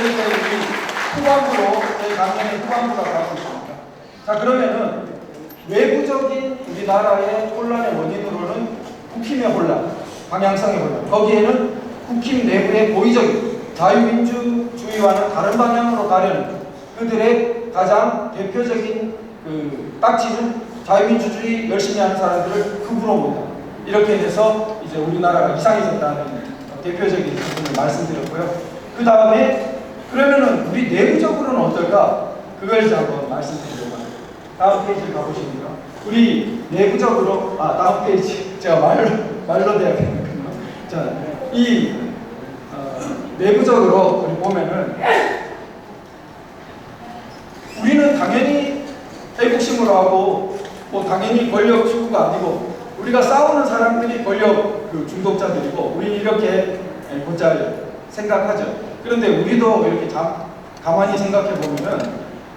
이렇게 후반부로 저희 강연의 후반부가 가고 있습니다. 자, 그러면은 외부적인 우리나라의 혼란의 원인으로는 국힘의 혼란, 방향성의 혼란, 거기에는 국힘 내부의 고의적인 자유민주주의와는 다른 방향으로 가려는 그들의 가장 대표적인 딱지는 자유민주주의 열심히 하는 사람들을 극으로 본다. 이렇게 해서 이제 우리나라가 이상해졌다는 대표적인 부분을 말씀드렸고요. 그 다음에 그러면은 우리 내부적으로는 어떨까? 그걸 이제 한번 말씀드리려고 합니다. 다음 페이지를 가보시면요. 우리 내부적으로, 다음 페이지. 제가 말로 돼야 되는군요. 자, 내부적으로 우리 보면은 우리는 당연히 애국심으로 하고 뭐 당연히 권력 추구가 아니고 우리가 싸우는 사람들이 권력 중독자들이고 우리는 이렇게 곧잘 생각하죠. 그런데 우리도 이렇게 가만히 생각해 보면은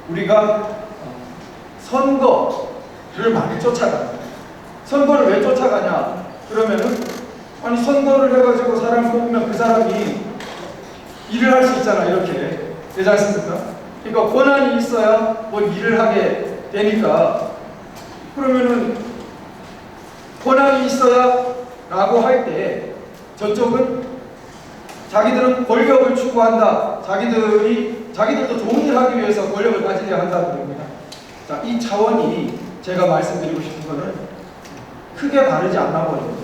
우리가 선거를 많이 쫓아가요. 선거를 왜 쫓아가냐? 그러면은 아니 선거를 해가지고 사람 뽑으면 그 사람이 일을 할 수 있잖아. 이렇게 되지 않습니까? 그러니까 권한이 있어야 뭐 일을 하게 되니까 그러면은 권한이 있어야 라고 할 때 저쪽은 자기들은 권력을 추구한다. 자기들도 좋은 일 하기 위해서 권력을 가지려야 한다는 겁니다. 자, 이 차원이 제가 말씀드리고 싶은 거는 크게 다르지 않나 보여요.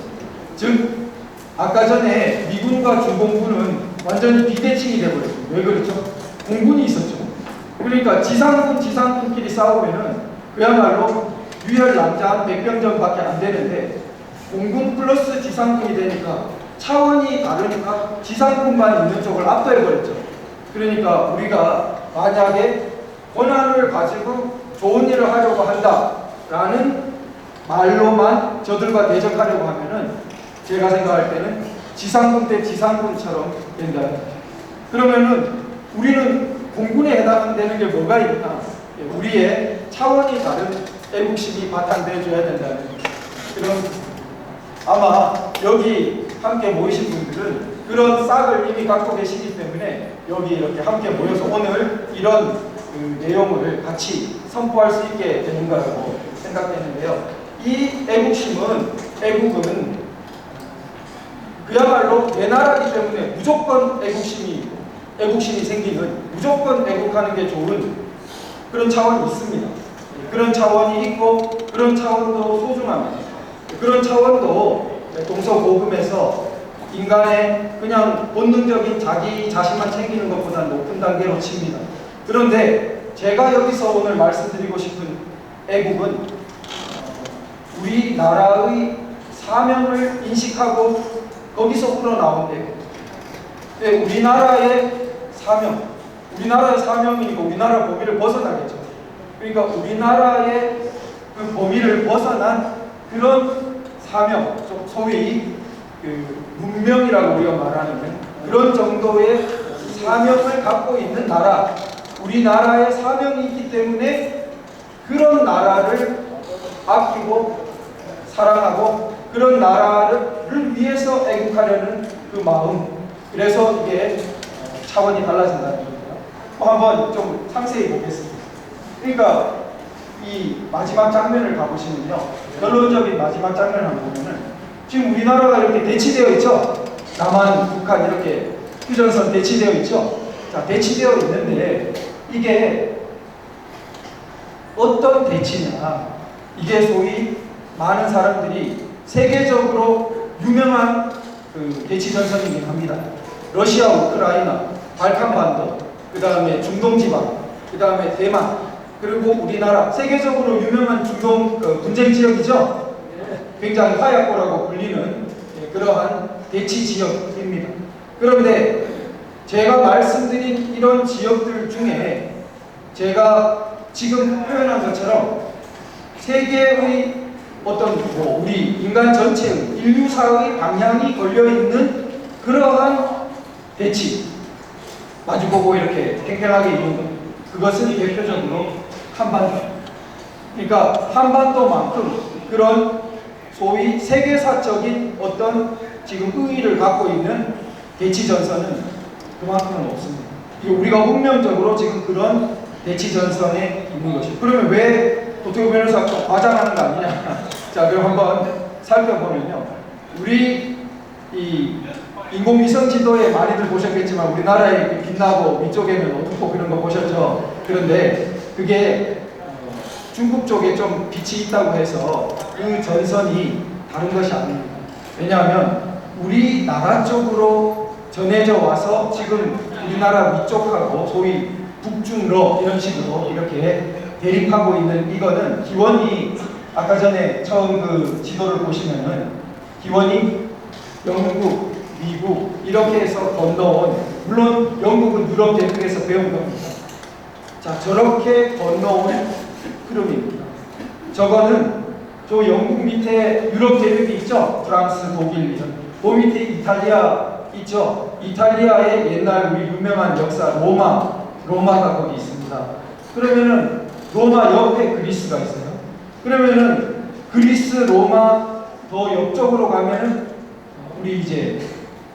즉, 아까 전에 미군과 중공군은 완전히 비대칭이 되어버렸습니다. 왜 그렇죠? 공군이 있었죠. 그러니까 지상군끼리 싸우면은 그야말로 유혈 남자 100병전밖에 안 되는데 공군 플러스 지상군이 되니까 차원이 다르니까 지상군만 있는 쪽을 압도해버렸죠. 그러니까 우리가 만약에 권한을 가지고 좋은 일을 하려고 한다라는 말로만 저들과 대적하려고 하면은 제가 생각할 때는 지상군 대 지상군처럼 된다. 그러면은 우리는 공군에 해당되는 게 뭐가 있나? 우리의 차원이 다른 애국심이 바탕되어줘야 된다는 그런 아마 여기 함께 모이신 분들은 그런 싹을 이미 갖고 계시기 때문에 여기 이렇게 함께 모여서 오늘 이런 내용을 같이 선포할 수 있게 되는 거라고 생각되는데요. 이 애국은 그야말로 내 나라이기 때문에 무조건 애국심이 생기는, 무조건 애국하는 게 좋은 그런 차원이 있습니다. 그런 차원이 있고 그런 차원도 소중합니다. 그런 차원도 동서고금에서 인간의 그냥 본능적인 자기 자신만 챙기는 것보다 높은 단계로 칩니다. 그런데 제가 여기서 오늘 말씀드리고 싶은 애국은 우리나라의 사명을 인식하고 거기서 우러나온 애국. 우리나라의 사명이니까 우리나라 범위를 벗어나겠죠. 그러니까 우리나라의 그 범위를 벗어난 그런 사명, 소위 문명이라고 우리가 말하는 그런 정도의 사명을 갖고 있는 나라, 우리나라의 사명이 있기 때문에 그런 나라를 아끼고 사랑하고 그런 나라를 위해서 애국하려는 그 마음, 그래서 이게 차원이 달라진다는 겁니다. 한번 좀 상세히 보겠습니다. 그러니까 이 마지막 장면을 가보시면요, 결론적인 마지막 장면을 한번 보면은 지금 우리나라가 이렇게 대치되어 있죠. 남한, 북한 이렇게 휴전선 대치되어 있죠. 자, 대치되어 있는데 이게 어떤 대치냐? 이게 소위 많은 사람들이 세계적으로 유명한 대치전선이긴 합니다. 러시아, 우크라이나, 발칸반도, 그 다음에 중동지방, 그 다음에 대만, 그리고 우리나라, 세계적으로 유명한 중동 분쟁 지역이죠. 굉장히 화약고라고 불리는 그러한 대치 지역입니다. 그런데 제가 말씀드린 이런 지역들 중에 제가 지금 표현한 것처럼 세계의 어떤 우리 인간 전체의 인류사의 방향이 걸려있는 그러한 대치 마주보고 이렇게 팽팽하게 있는 것, 그것은 대표적으로 한반도. 그러니까 한반도만큼 그런 소위 세계사적인 어떤 지금 의의를 갖고 있는 대치전선은 그만큼은 없습니다. 우리가 운명적으로 지금 그런 대치 전선에 있는 것이죠. 그러면 왜 도태우 변호사가 좀 과장하는 거 아니냐? 자, 그럼 한번 살펴보면요. 우리 이 인공위성 지도에 많이들 보셨겠지만 우리나라에 빛나고 위쪽에는 어둡고 그런 거 보셨죠? 그런데 그게 중국 쪽에 좀 빛이 있다고 해서 그 전선이 다른 것이 아닙니다. 왜냐하면 우리나라 쪽으로 전해져 와서 지금 우리나라 위쪽하고 소위 북중러 이런 식으로 이렇게 대립하고 있는 이거는 기원이 아까 전에 처음 그 지도를 보시면은 기원이 영국, 미국 이렇게 해서 건너온, 물론 영국은 유럽 대륙에서 배운 겁니다. 자, 저렇게 건너온 흐름입니다. 저거는 저 영국 밑에 유럽 대륙이 있죠? 프랑스, 독일 이런. 그 밑에 이탈리아 있죠? 이탈리아의 옛날 우리 유명한 역사 로마가 거기 있습니다. 그러면은 로마 옆에 그리스가 있어요. 그러면은 그리스, 로마 더 옆쪽으로 가면은 우리 이제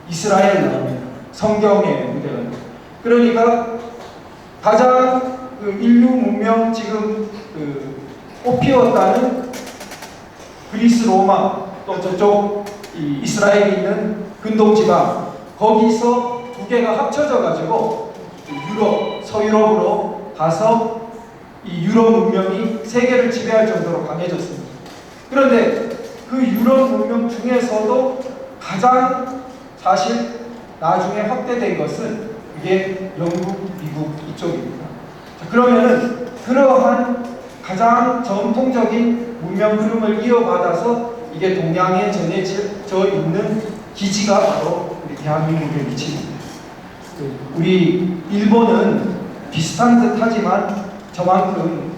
이스라엘 나옵니다. 성경의 무대가. 그러니까 가장 그 인류 문명 지금 그 꽃피웠다는 그리스, 로마 또 저쪽 이 이스라엘에 있는 근동지방 거기서 두 개가 합쳐져 가지고 유럽, 서유럽으로 가서 이 유럽 문명이 세계를 지배할 정도로 강해졌습니다. 그런데 그 유럽 문명 중에서도 가장 사실 나중에 확대된 것은 이게 영국, 미국 이쪽입니다. 자, 그러면은 그러한 가장 전통적인 문명 흐름을 이어받아서 이게 동양에 전해져 있는 기지가 바로 우리 대한민국의 위치입니다. 우리 일본은 비슷한 듯 하지만 저만큼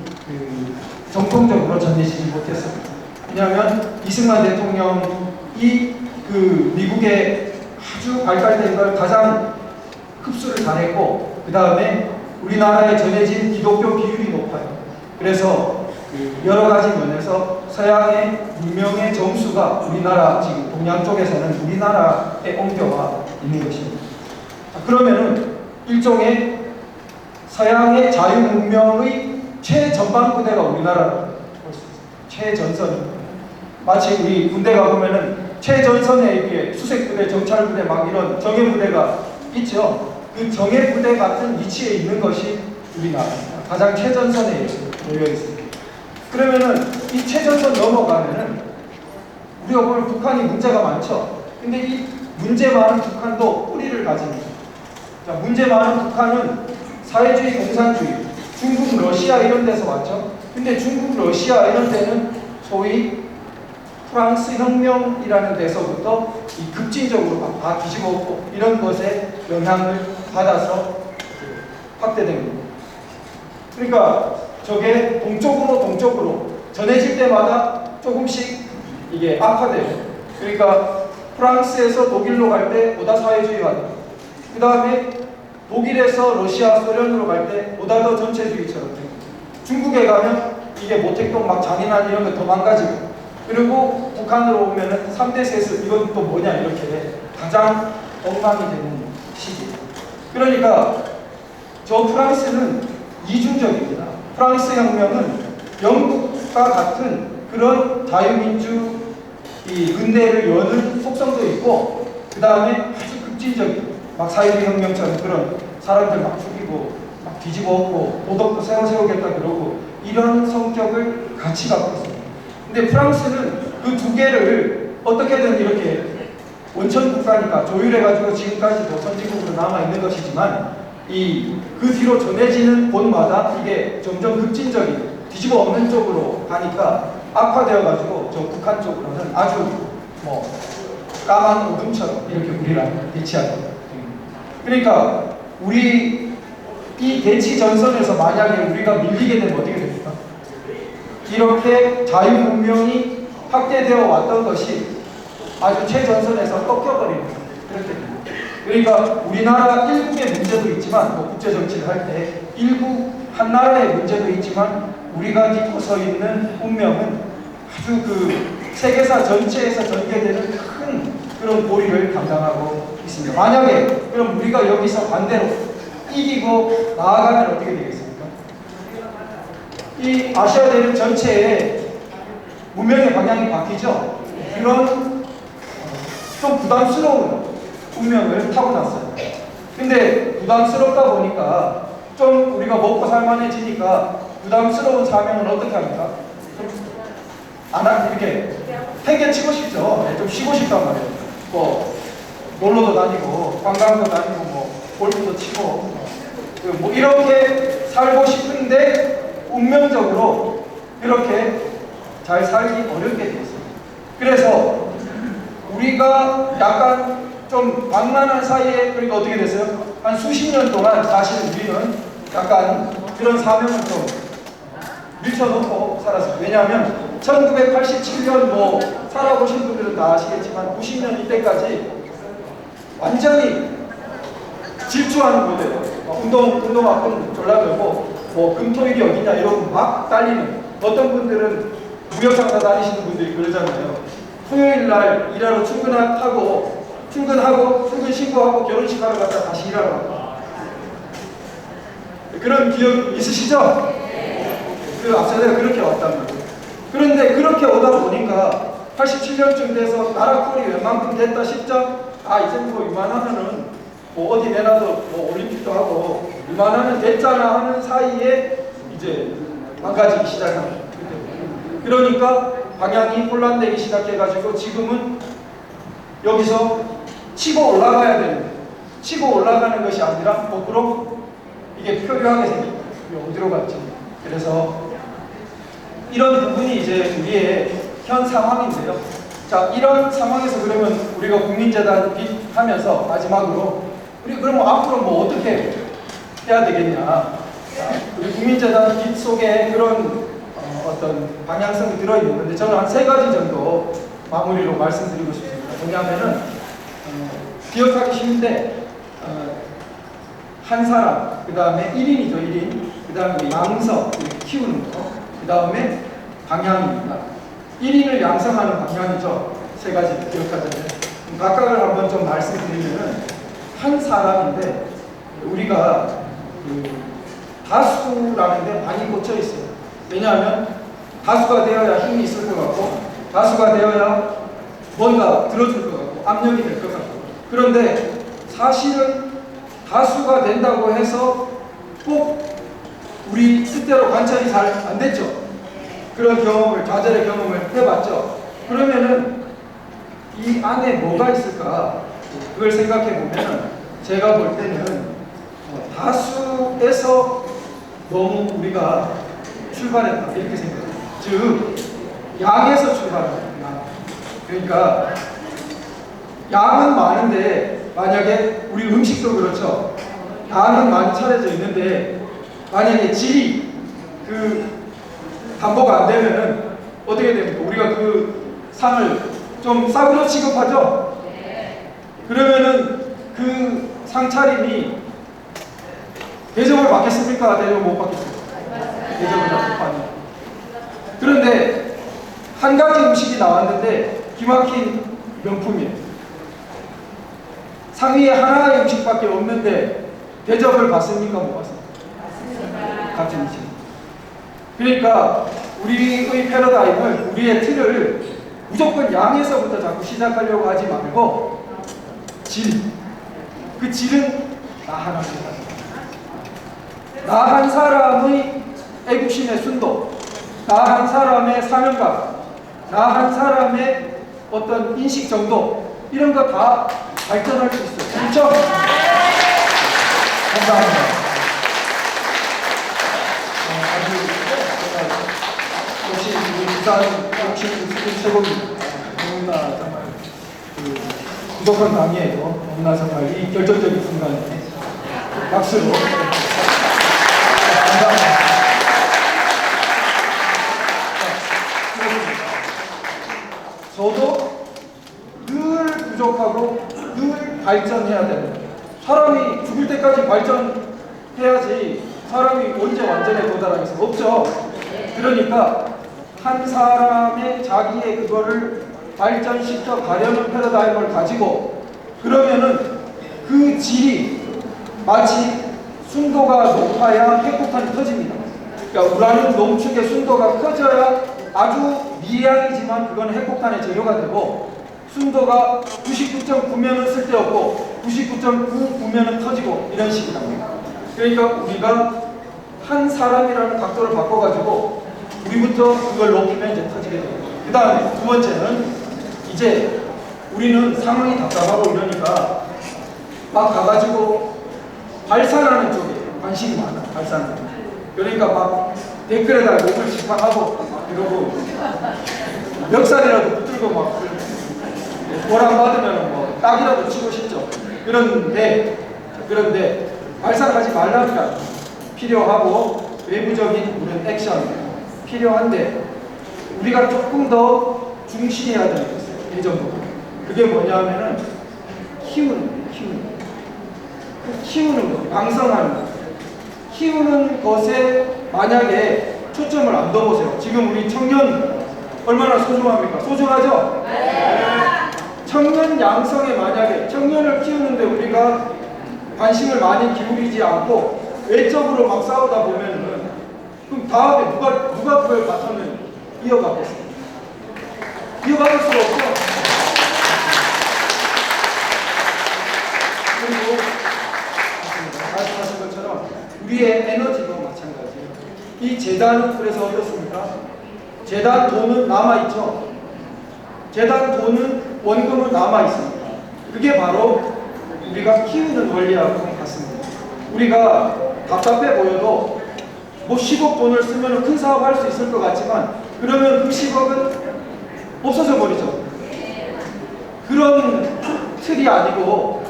정통적으로 전해지지 못했습니다. 왜냐하면 이승만 대통령이 그 미국에 아주 발달된 걸 가장 흡수를 잘했고 그 다음에 우리나라에 전해진 기독교 비율이 높아요. 그래서 여러 가지 면에서 서양의 문명의 정수가 우리나라 지금 동양 쪽에서는 우리나라에 옮겨와 있는 것입니다. 자, 그러면은 일종의 서양의 자유문명의 최전방부대가 우리나라라고 볼 수 있습니다. 최전선. 마치 우리 군대 가보면은 최전선에 이렇게 수색부대, 정찰부대 막 이런 정예부대가 있죠. 그 정예부대 같은 위치에 있는 것이 우리나라입니다. 가장 최전선에 놓여 있습니다. 그러면은 이 최전선 넘어가면은 우리가 보면 북한이 문제가 많죠. 근데 이 문제 많은 북한도 뿌리를 가집니다. 자, 문제 많은 북한은 사회주의, 공산주의, 중국, 러시아 이런 데서 왔죠. 근데 중국, 러시아 이런 데는 소위 프랑스 혁명이라는 데서부터 이 급진적으로 막 다 뒤집어엎고 이런 것에 영향을 받아서 확대된 겁니다. 그러니까 저게 동쪽으로 전해질 때마다 조금씩 이게 악화돼요. 그러니까 프랑스에서 독일로 갈 때 보다 사회주의화돼요. 그 다음에 독일에서 러시아, 소련으로 갈 때 보다 더 전체주의처럼 돼요. 중국에 가면 이게 모택동 막 잔인한 이런 거 더 망가지고, 그리고 북한으로 오면은 3대 세습 이건 또 뭐냐 이렇게 가장 엉망이 되는 시기예요. 그러니까 저 프랑스는 이중적입니다. 프랑스 혁명은 영국과 같은 그런 자유민주 이 근대를 여는 속성도 있고, 그 다음에 아주 급진적인 막 사회주의 혁명처럼 그런 사람들 막 죽이고 막 뒤집어 엎고 도덕도 새로 세우겠다 그러고 이런 성격을 같이 갖고 있습니다. 근데 프랑스는 그 두 개를 어떻게든 이렇게 원천 국가니까 조율해가지고 지금까지도 선진국으로 남아있는 것이지만 그 뒤로 전해지는 곳마다 이게 점점 급진적인 뒤집어 엎는 쪽으로 가니까 악화되어가지고 저 북한 쪽으로는 아주 뭐 까만 어둠처럼 이렇게 우리랑 대치하죠. 그러니까 우리 이 대치 전선에서 만약에 우리가 밀리게 되면 어떻게 됩니까? 이렇게 자유문명이 확대되어 왔던 것이 아주 최전선에서 꺾여버립니다. 그렇게 됩니다. 그러니까 우리나라 일국의 문제도 있지만 뭐 국제정치를 할 때 일국 한 나라의 문제도 있지만 우리가 딛고 서 있는 운명은 아주 그 세계사 전체에서 전개되는 큰 그런 고리를 감당하고 있습니다. 만약에 그럼 우리가 여기서 반대로 이기고 나아가면 어떻게 되겠습니까? 이 아시아 대륙 전체의 문명의 방향이 바뀌죠. 그런 좀 부담스러운 운명을 타고났어요. 근데 부담스럽다 보니까 좀 우리가 먹고 살만해지니까 부담스러운 사명은 어떻게 합니까? 이렇게 해결치고 싶죠. 좀 쉬고 싶단 말이에요. 뭐 놀러도 다니고 관광도 다니고 뭐 골프도 치고 뭐 이렇게 살고 싶은데 운명적으로 그렇게 잘 살기 어렵게 되었어요. 그래서 우리가 약간 좀 방만한 사이에 그러니까 어떻게 됐어요? 한 수십 년 동안 사실 우리는 약간 그런 사명을 좀 밀쳐놓고 살았어요. 왜냐하면 1987년 뭐 살아보신 분들은 다 아시겠지만 90년 이때까지 완전히 질주하는 거예요. 운동화끈 졸라들고 뭐 금토일이 어디냐 이러고 막 달리는 어떤 분들은 무역장사 다니시는 분들이 그러잖아요. 토요일날 일하러 출근하고 출근 신고하고 결혼식 하러 갔다 다시 일하러 가고 그런 기억 있으시죠? 그 앞서서 그렇게 왔단 말이에요. 그런데 그렇게 오다 보니까 87년쯤 돼서 나라 꼴이 웬만큼 됐다 싶죠? 이제 뭐 이만하면은 뭐 어디 내놔도 뭐 올림픽도 하고 이만하면 됐잖아 하는 사이에 이제 망가지기 시작합니다. 그러니까 방향이 혼란되기 시작해가지고 지금은 여기서 치고 올라가야 되는데 치고 올라가는 것이 아니라 거꾸로 이게 표류하게 생깁니다. 어디로 갔지? 그래서 이런 부분이 이제 우리의 현 상황인데요. 자, 이런 상황에서 그러면 우리가 국민재단 빚 하면서 마지막으로 우리 그러면 앞으로 뭐 어떻게 해야 되겠냐? 우리 국민재단 빚 속에 그런 어떤 방향성이 들어있는데 저는 한 3가지 정도 마무리로 말씀드리고 싶습니다. 뭐냐면은 기억하기 쉬운데 한 사람, 그 다음에 1인이죠, 1인, 그 다음에 양서, 이렇게 키우는 거, 그 다음에 방향입니다. 1인을 양성하는 방향이죠. 3가지 기억하잖아요. 각각을 한번 좀 말씀드리면은 한 사람인데 우리가 다수라는 데 많이 꽂혀 있어요. 왜냐하면 다수가 되어야 힘이 있을 것 같고 다수가 되어야 뭔가 들어줄 것 같고 압력이 될 것 같고 그런데 사실은 다수가 된다고 해서 꼭 우리 뜻대로 관찰이 잘 안 됐죠. 그런 경험을, 좌절의 경험을 해봤죠. 그러면은 이 안에 뭐가 있을까? 그걸 생각해 보면 제가 볼 때는 다수에서 너무 우리가 출발했다 이렇게 생각해요. 즉 양에서 출발합니다. 그러니까 양은 많은데 만약에 우리 음식도 그렇죠. 양은 많이 차려져 있는데 만약에 질이 담보가 안 되면은 어떻게 됩니까? 우리가 그 상을 좀 싸구려 취급하죠? 그러면은 그 상차림이 대접을 받겠습니까? 대접을 못 받겠습니까? 대접을 못 받는. 그런데 한 가지 음식이 나왔는데 기막힌 명품이에요. 상위에 하나의 음식밖에 없는데 대접을 받습니까? 못 받습니까? 같은 음식. 그러니까 우리의 패러다임을, 우리의 틀을 무조건 양에서부터 자꾸 시작하려고 하지 말고 질, 그 질은 나 하나입니다. 나 한 사람의 애국심의 순도, 나 한 사람의 사명감, 나 한 사람의 어떤 인식 정도 이런 거 다 발전할 수 있어요. 그렇죠? 감사합니다. 역시 부산 역시 우승 최고입니다. 너무나 정말 부족한 강의에도 너무나 정말 이 결정적인 순간에 박수로 감사합니다. 저도 늘 부족하고 늘 발전해야 됩니다. 사람이 죽을 때까지 발전해야지 사람이 언제 완전에 도달하겠어요? 없죠. 그러니까 한 사람의 자기의 그거를 발전시켜 가려는 패러다임을 가지고 그러면은 그 질이 마치 순도가 높아야 핵폭탄이 터집니다. 그러니까 우라늄 농축의 순도가 커져야 아주 미량이지만 그건 핵폭탄의 재료가 되고, 순도가 99.9면은 쓸데없고 99.99면은 터지고, 이런 식이다. 그러니까 우리가 한 사람이라는 각도를 바꿔가지고 우리부터 그걸 높이면 이제 터지게 됩니다. 그 다음에 두 번째는, 이제 우리는 상황이 답답하고 이러니까 막 가가지고 발산하는 쪽에 관심이 많아. 발산하는 쪽. 그러니까 막 댓글에다 욕을 집합하고 이러고 멱살이라도 붙들고 막 보람 받으면 뭐 딱이라도 치고 싶죠. 그런데 발산하지 말라니까. 필요하고 외부적인 그런 액션 필요한데, 우리가 조금 더 중시해야 되는 게 있어요. 예전보다. 그게 뭐냐면은 키우는 거, 양성하는 거. 키우는 것에 만약에 초점을 안 둬보세요. 지금 우리 청년 얼마나 소중합니까? 소중하죠? 청년 양성에, 만약에 청년을 키우는데 우리가 관심을 많이 기울이지 않고 외적으로 막 싸우다 보면은, 그럼 다음에 누가 그걸 바탕을 이어가겠어요? 이어갈 수가 없죠. 그리고 말씀하신 것처럼 우리의 에너지도 마찬가지예요. 이 재단은 그래서 어떻습니까? 재단 돈은 남아있죠. 재단 돈은 원금은 남아있습니다. 그게 바로 우리가 키우는 원리하고 같습니다. 우리가 답답해 보여도 뭐 10억 돈을 쓰면 큰 사업 할 수 있을 것 같지만, 그러면 그 10억은 없어져 버리죠. 그런 틀이 아니고,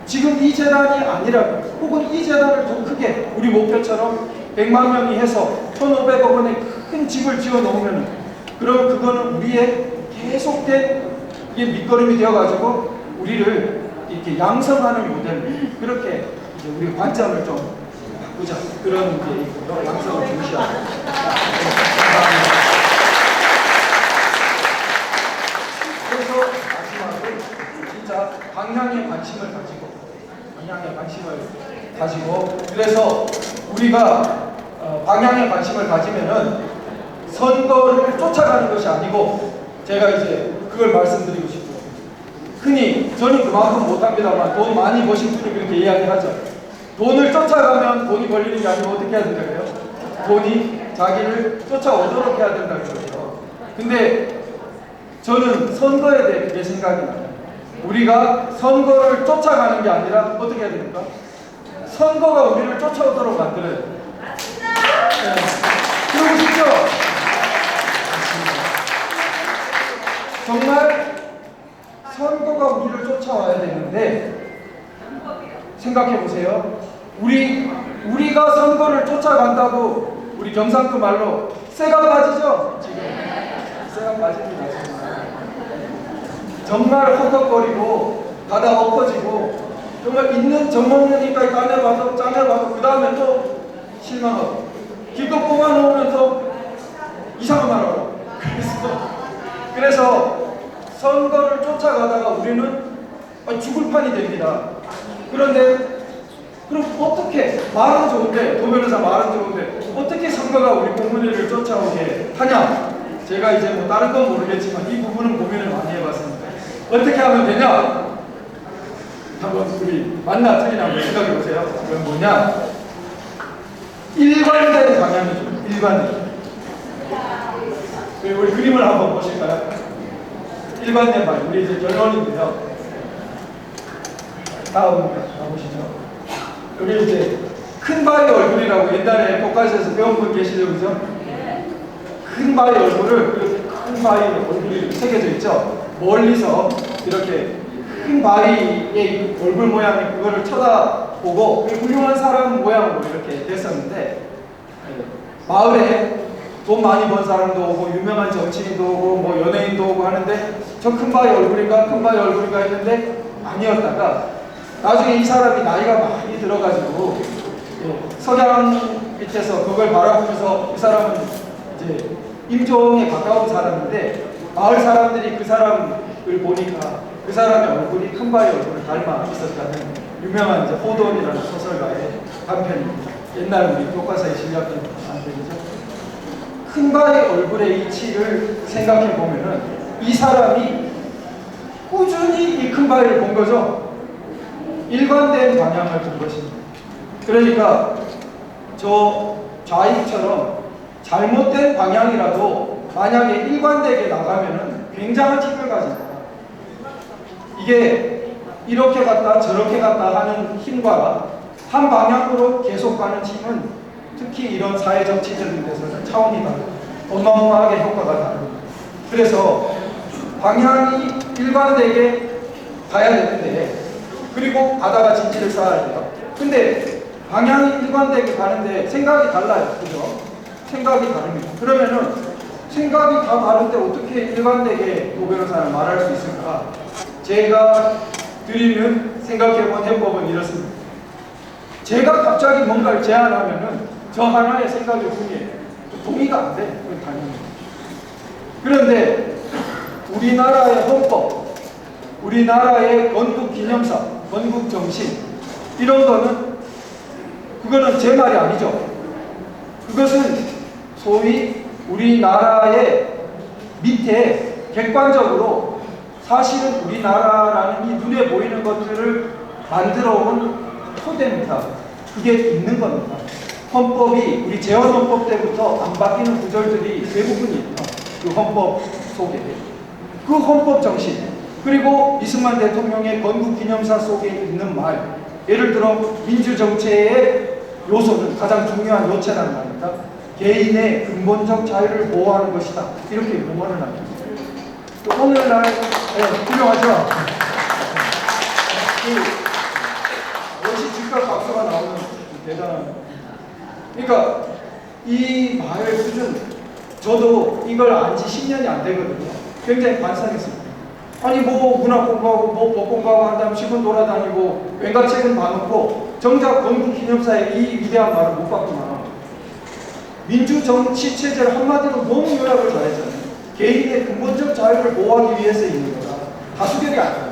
지금 이 재단이 아니라, 혹은 이 재단을 더 크게 우리 목표처럼 100만 명이 해서 1,500억 원의 큰 집을 지어 놓으면, 그러면 그거는 우리의 계속된 이게 밑거름이 되어가지고 우리를 이렇게 양성하는 모델, 그렇게 이제 우리 관점을 좀 바꾸자, 그런 게 있고요. 양성을 중시하고. 그래서 마지막으로 진짜 방향에 관심을 가지고, 그래서 우리가 방향에 관심을 가지면은 선거를 쫓아가는 것이 아니고, 제가 이제 그걸 말씀드리고 싶어요. 흔히 저는 그만큼 못합니다만 돈 많이 버신 분이 그렇게 이야기하죠. 돈을 쫓아가면 돈이 걸리는 게 아니고 어떻게 해야 된다고요? 돈이 자기를 쫓아오도록 해야 된다는 거죠. 근데 저는 선거에 대해 그게 생각이 나요. 우리가 선거를 쫓아가는 게 아니라 어떻게 해야 됩니까? 선거가 우리를 쫓아오도록 만들어야 돼요. 네. 그러고 싶죠? 정말 선거가 우리를 쫓아와야 되는데, 생각해 보세요. 우리가 선거를 쫓아간다고 우리 경상도 말로 쇠가 빠지죠? 지금 쇠가 빠집니다. 정말 헉헉거리고 가다 엎어지고, 정말 있는 정먹는이니까 짜내봐도 그 다음에 또 실망하고, 기껏 뽑아놓으면 또 이상한 말 하고. 그래서 선거를 쫓아가다가 우리는 죽을 판이 됩니다. 그런데 그럼 어떻게, 말은 좋은데, 도 변호사 말은 좋은데 어떻게 선거가 우리 공무원을 쫓아오게 하냐? 제가 이제 뭐 다른 건 모르겠지만 이 부분은 고민을 많이 해봤습니다. 어떻게 하면 되냐? 한번 우리 맞나 틀리나 한번 생각해 보세요. 그건 뭐냐? 일관된 방향이죠. 일관된. 우리 그림을 한번 보실까요? 일관된 방향. 우리 이제 결론인데요. 다음 가보시죠. 여기 이제 큰 바위 얼굴이라고 옛날에 복가에서 배운 분 계시죠, 그죠? 큰 바위 얼굴을, 이렇게 큰 바위 얼굴이 새겨져 있죠. 멀리서 이렇게 큰 바위의 얼굴 모양이 그거를 쳐다보고 훌륭한 사람 모양으로 이렇게 됐었는데, 마을에 돈 많이 번 사람도 오고 유명한 정치인도 오고 뭐 연예인도 오고 하는데, 저 큰 바위 얼굴인가 큰 바위 얼굴인가 했는데 아니었다가, 나중에 이 사람이 나이가 많이 들어가지고 석양 밑에서 그걸 바라보면서, 이 사람은 이제 임종에 가까운 사람인데 마을 사람들이 그 사람을 보니까 그 사람의 얼굴이 큰 바위 얼굴을 닮아 있었다는 유명한 이제 호돈이라는 소설가의 단편입니다. 옛날 우리 교과서에 실렸던 단편이죠. 큰 바의 얼굴의 이치를 생각해 보면은 이 사람이 꾸준히 이 큰 바위를 본 거죠. 일관된 방향을 본 것입니다. 그러니까 저 좌익처럼 잘못된 방향이라도 만약에 일관되게 나가면은 굉장한 힘을 가집니다. 이게 이렇게 갔다 저렇게 갔다 하는 힘과 한 방향으로 계속 가는 힘은 특히 이런 사회정치적인 데서는 차원이 다릅니다. 어마어마하게 효과가 다릅니다. 그래서 방향이 일관되게 가야 되는데, 그리고 가다가 진지를 쌓아야 돼요. 근데 방향이 일관되게 가는데 생각이 달라요. 그죠? 생각이 다릅니다. 그러면은 생각이 다 다른데 어떻게 일관되게 도 변호사는 말할 수 있을까? 제가 드리는 생각해본 해법은 이렇습니다. 제가 갑자기 뭔가를 제안하면은 저 하나의 생각일 뿐이에요. 동의가 안 돼. 그건 당연히. 그런데 우리나라의 헌법, 우리나라의 건국기념사, 건국정신, 이런 거는 그거는 제 말이 아니죠. 그것은 소위 우리나라의 밑에 객관적으로 사실은 우리나라라는 이 눈에 보이는 것들을 만들어 온 토대입니다. 그게 있는 겁니다. 헌법이 우리 재헌헌법 때부터 안 바뀌는 구절들이 대부분이 있죠. 그 헌법 속에. 그 헌법 정신, 그리고 이승만 대통령의 건국기념사 속에 있는 말, 예를 들어 민주정체의 요소는 가장 중요한 요체라는 말입니다. 개인의 근본적 자유를 보호하는 것이다. 이렇게 용어를 합니다. 오늘날 훌륭하죠? 역시 즉각 박수가 나오는 대단한. 그러니까 이 말 수준, 저도 이걸 안 지 10년이 안 되거든요. 굉장히 반성했습니다. 아니 뭐 문학 공부하고 뭐 법 공부하고 한 다음 시군 돌아다니고 왠가 책은 봐놓고 정작 건국기념사의 이 위대한 말을 못 봤구나. 민주정치 체제를 한마디로 너무 요약을 잘했잖아요. 개인의 근본적 자유를 보호하기 위해서 있는 거다. 다수결이 아니라.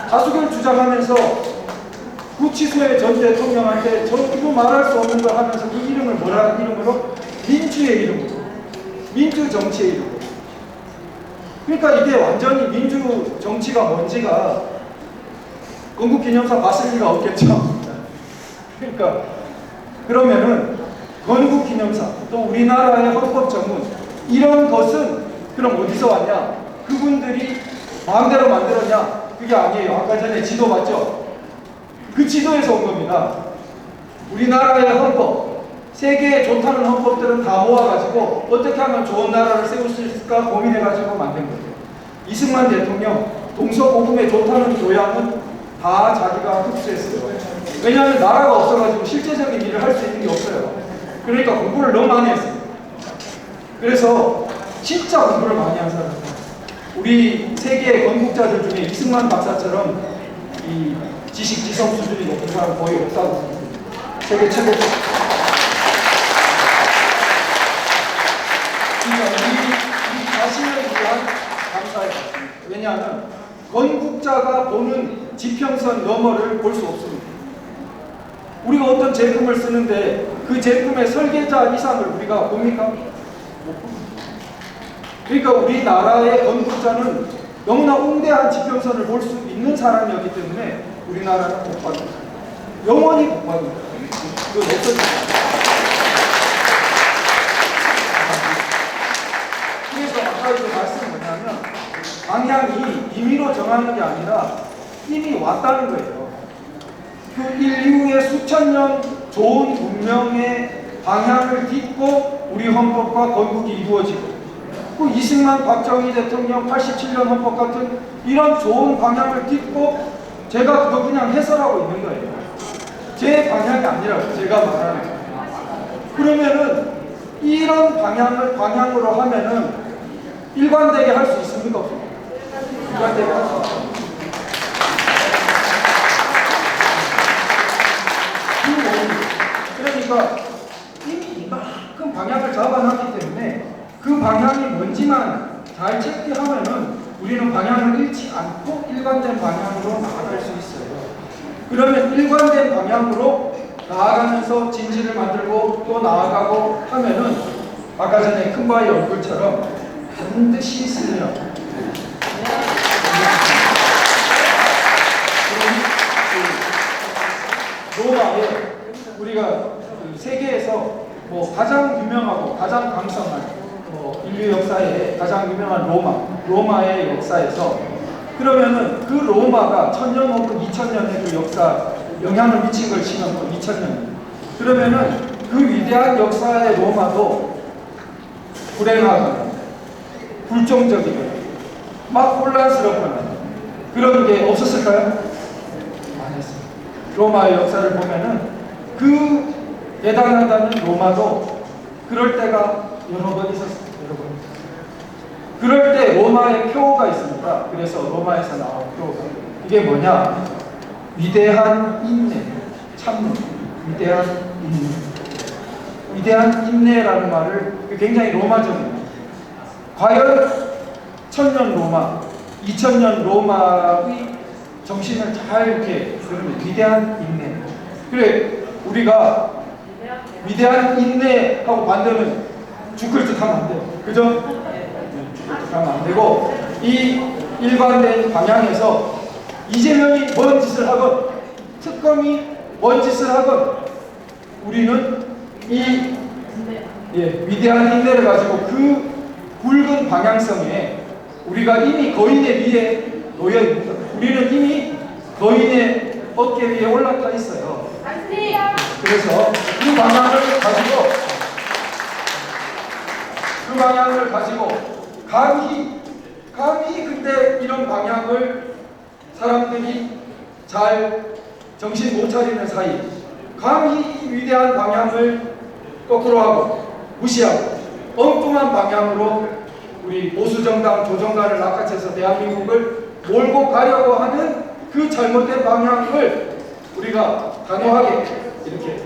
다수결 주장하면서 구치소의 전 대통령한테 저 이거 말할 수 없는 걸 하면서 그 이름을 뭐라는 이름으로? 민주의 이름으로. 민주정치의 이름으로. 그러니까 이게 완전히 민주정치가 뭔지가 건국기념사 봤을 리가 없겠죠. 그러니까 그러면은 건국기념사 또 우리나라의 헌법정문 이런 것은 그럼 어디서 왔냐? 그분들이 마음대로 만들었냐? 그게 아니에요. 아까 전에 지도 봤죠? 그 지도에서 온 겁니다. 우리나라의 헌법, 세계에 좋다는 헌법들은 다 모아가지고 어떻게 하면 좋은 나라를 세울 수 있을까 고민해가지고 만든 거예요. 이승만 대통령 동서고금에 좋다는 교양은 다 자기가 흡수했어요. 왜냐하면 나라가 없어가지고 실제적인 일을 할 수 있는 게 없어요. 그러니까 공부를 너무 많이 했어요. 그래서 진짜 공부를 많이 한 사람, 우리 세계의 건국자들 중에 이승만 박사처럼 이 지식 지성 수준이 높은 사람 거의 없다고 생각합니다. 세계 최고. 그러니까 이 자신을 위한 감사의 박수. 왜냐하면 건국자가 보는 지평선 너머를 볼 수 없습니다. 우리가 어떤 제품을 쓰는데 그 제품의 설계자 이상을 우리가 봅니까? 못 봅니다. 그러니까 우리나라의 건국자는 너무나 웅대한 지평선을 볼 수 있는 사람이었기 때문에 우리나라는 복 받습니다. 영원히 복 받습니다. 그건 없어집니다. 그래서 아까 그 말씀은 뭐냐면 방향이 임의로 정하는 게 아니라 이미 왔다는 거예요. 그 인류의 수천 년 좋은 운명의 방향을 딛고 우리 헌법과 건국이 이루어지고 그 이승만 박정희 대통령 87년 헌법 같은 이런 좋은 방향을 딛고 제가 그거 그냥 해설하고 있는 거예요. 제 방향이 아니라고 제가 말하는 거예요. 그러면은 이런 방향으로 하면은 일관되게 할 수 있습니까? 없습니까? 일관되게 할 수 있습니다. 그러니까 이미 이만큼 방향을 잡아놨기 때문에 그 방향이 뭔지만 잘 체크하면은 우리는 방향을 잃지 않고 일관된 방향으로 나아갈 수 있어요. 그러면 일관된 방향으로 나아가면서 진지를 만들고 또 나아가고 하면은 아까 전에 큰바위 얼굴처럼 반드시 승리해요. 로마에 우리가 그 세계에서 뭐 가장 유명하고 가장 강성한 인류 역사에 가장 유명한 로마의 역사에서 그러면은 그 로마가 1000년 혹은 2000년의 그 역사 영향을 미친 걸 치면 2000년. 그러면은 그 위대한 역사의 로마도 불행하거나 불정적이거나 막 혼란스럽거나 그런 게 없었을까요? 안 했습니다. 로마의 역사를 보면은 그 대단하다는 로마도 그럴 때가 여러 번 있었습니다. 여러 번. 그럴 때 로마의 표어가 있습니다. 그래서 로마에서 나온 표어가 이게 뭐냐? 위대한 인내, 참는, 위대한 인내. 위대한 인내라는 말을 굉장히 로마적입니다. 과연 1000년 로마, 2000년 로마의 정신을 잘 이렇게 그러면 위대한 인내. 그래 우리가 위대한 인내하고 반대는 죽을 듯 하면 안 돼요. 그죠? 죽을 듯 하면 안 되고 이 일관된 방향에서 이재명이 뭔 짓을 하건 특검이 뭔 짓을 하건 우리는 이 위대한 인내를 가지고 그 굵은 방향성에 우리가 이미 거인의 위에 놓여 있습니다. 우리는 이미 거인의 어깨 위에 올라타 있어요. 그래서 그 방향을 가지고 감히 근데 이런 방향을 사람들이 잘 정신 못 차리는 사이 감히 이 위대한 방향을 거꾸로 하고 무시하고 엉뚱한 방향으로 우리 보수정당 조정당을 낚아채서 대한민국을 몰고 가려고 하는 그 잘못된 방향을 우리가 단호하게 이렇게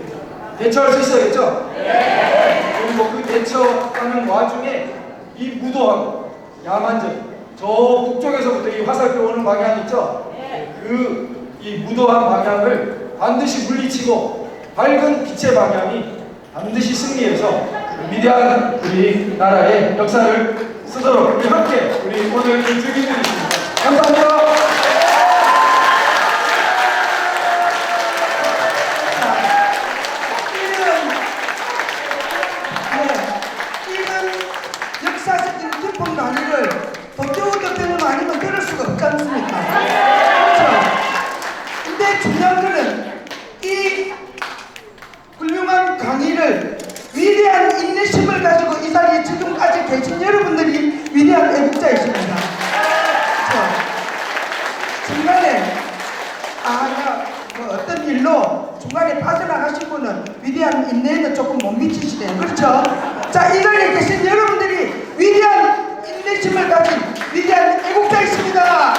대처할 수 있어야겠죠? 그리고 그 대처하는 와중에 이 무도하고 야만적인 저 북쪽에서부터 이 화살표 오는 방향 있죠? 그 이 무도한 방향을 반드시 물리치고 밝은 빛의 방향이 반드시 승리해서 위대한 우리나라의 역사를 쓰도록 우리 함께 우리 오늘 주기드리겠습니다. 감사합니다. 이런 역사적인 깊은 강의를 도쿄우도 배우면 아니면 들을 수가 없지 않습니까? 그렇죠? 근데 중요한 거는 이 훌륭한 강의를 위대한 인내심을 가지고 이 자리에 지금까지 계신 여러분들이 위대한 애국자이십니다. 그렇죠? 중간에 어떤 일로 중간에 빠져나가신 분은 위대한 인내에는 조금 못 미치시네요. 그렇죠? 자, 이 자리에 계신 여러분들이 위대한 인내심을 가진 위대한 애국자이십니다.